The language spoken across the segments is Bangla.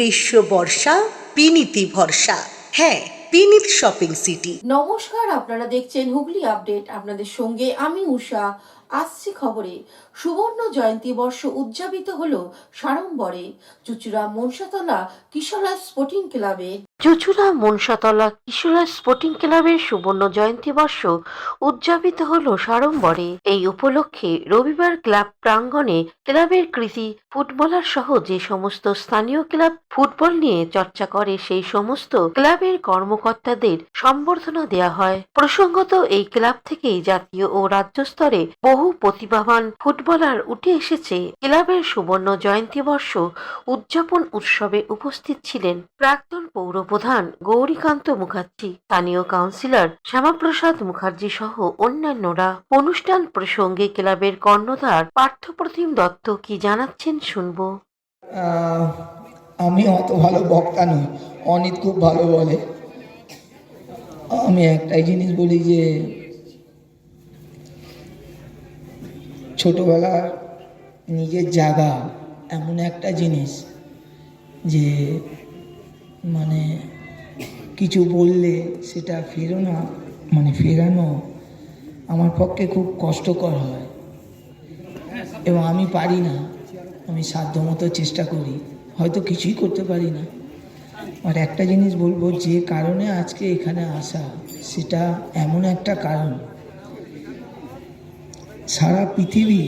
গ্রীষ্ম বর্ষা বিনীতি ভরসা। হ্যাঁ, বিনীত শপিং সিটি। নমস্কার, আপনারা দেখছেন হুগলি আপডেট। আপনাদের সঙ্গে আমি উষা। আসছি খবরে। সুবর্ণ জয়ন্তী বর্ষ উদযাপিত হলো সাড়ম্বরে চুঁচুড়া মনসাতলা কিশোরা স্পোর্টিং ক্লাবে। চুঁচুড়া মনসাতলা কিশোরা স্পোর্টিং ক্লাবের সুবর্ণ জয়ন্তী বর্ষ উদযাপিত হলো সাড়ম্বরে। এই উপলক্ষে রবিবার ক্লাব প্রাঙ্গণে ক্লাবের কৃতি ফুটবলার সহ যে সমস্ত স্থানীয় ক্লাব ফুটবল নিয়ে চর্চা করে সেই সমস্ত ক্লাবের কর্মকর্তাদের সম্বর্ধনা দেওয়া হয়। প্রসঙ্গত, এই ক্লাব থেকেই জাতীয় ও রাজ্য স্তরে বহু প্রতিভাবান ফুটবলার উঠে এসেছে। ক্লাবের সুবর্ণ জয়ন্তী বর্ষ উদযাপন উৎসবে উপস্থিত ছিলেন প্রাক্তন পৌর প্রধান গৌরীকান্ত মুখার্জি, স্থানীয় কাউন্সিলর শ্যামাপ্রসাদ মুখার্জি সহ অন্যান্যরা। অনুষ্ঠান প্রসঙ্গে ক্লাবের কর্ণধার পার্থপ্রতিম দত্ত কি জানাচ্ছেন শুনবো। আমি অত ভালো বক্তা নই, অনিত খুব ভালো বলে। আমি একটাই জিনিস বলি যে ছোটবেলার নিজের জায়গা এমন একটা জিনিস যে মানে কিছু বললে সেটা ফেরানো আমার পক্ষে খুব কষ্টকর হয় এবং আমি পারি না। আমি সাধ্যমতো চেষ্টা করি, হয়তো কিছুই করতে পারি না। আর একটা জিনিস বলবো, যে কারণে আজকে এখানে আসা সেটা এমন একটা কারণ, সারা পৃথিবী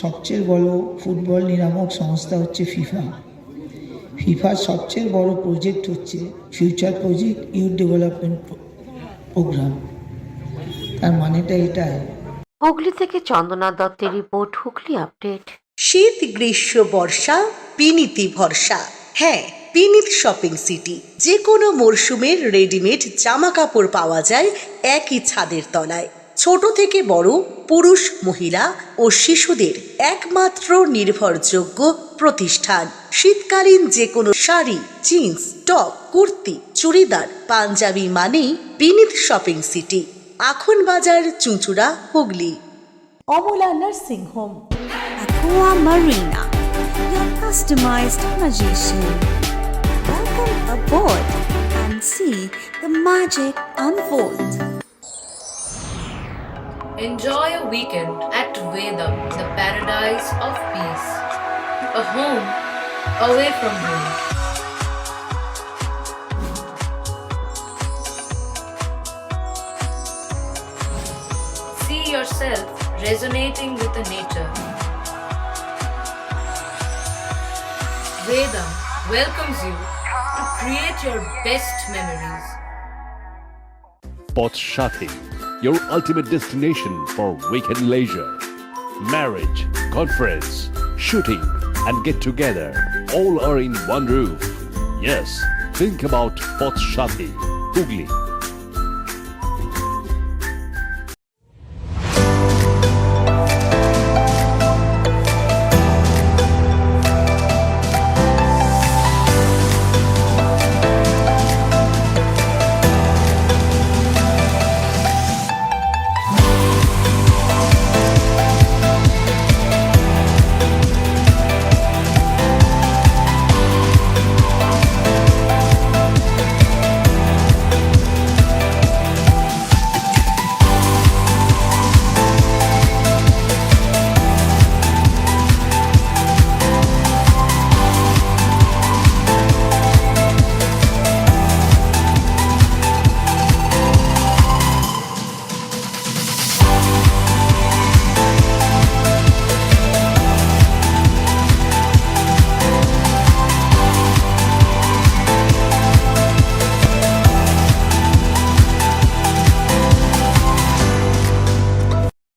সবচেয়ে বড় ফুটবল নিয়ামক সংস্থা হচ্ছে ফিফা। ফিফার সবচেয়ে বড় প্রজেক্ট হচ্ছে future project youth development programme. তার মানেটা এটাই। হুগলি থেকে চন্দনা দত্তের রিপোর্ট, হুগলি আপডেট। শীত গ্রীষ্ম বর্ষা বিনীতি ভরসা। হ্যাঁ, বিনীত শপিং সিটি। যে কোনো মরশুমের রেডিমেড জামা কাপড় পাওয়া যায় একই ছাদের তলায়। ছোট থেকে বড়, পুরুষ মহিলা ও শিশুদের একমাত্র নির্ভরযোগ্য প্রতিষ্ঠান। শীতকালীন যে কোনো শাড়ি, জিন্স, টপ, কুর্তি, চুড়িদার, পাঞ্জাবি মানেই বিনীত শপিং সিটি। আখন বাজার, চুঁচুড়া, Hooghly. Amala nursing home, Aqua Marina, your customized magician. Welcome aboard and see the magic unfold. Enjoy a weekend at Vedam, the paradise of peace. A home away from home. See yourself resonating with the nature. Vedam welcomes you to create your best memories. Potshati, your ultimate destination for weekend leisure. Marriage, conference, shooting, and get together all are in one roof. Yes, think about Potshati, Hugli.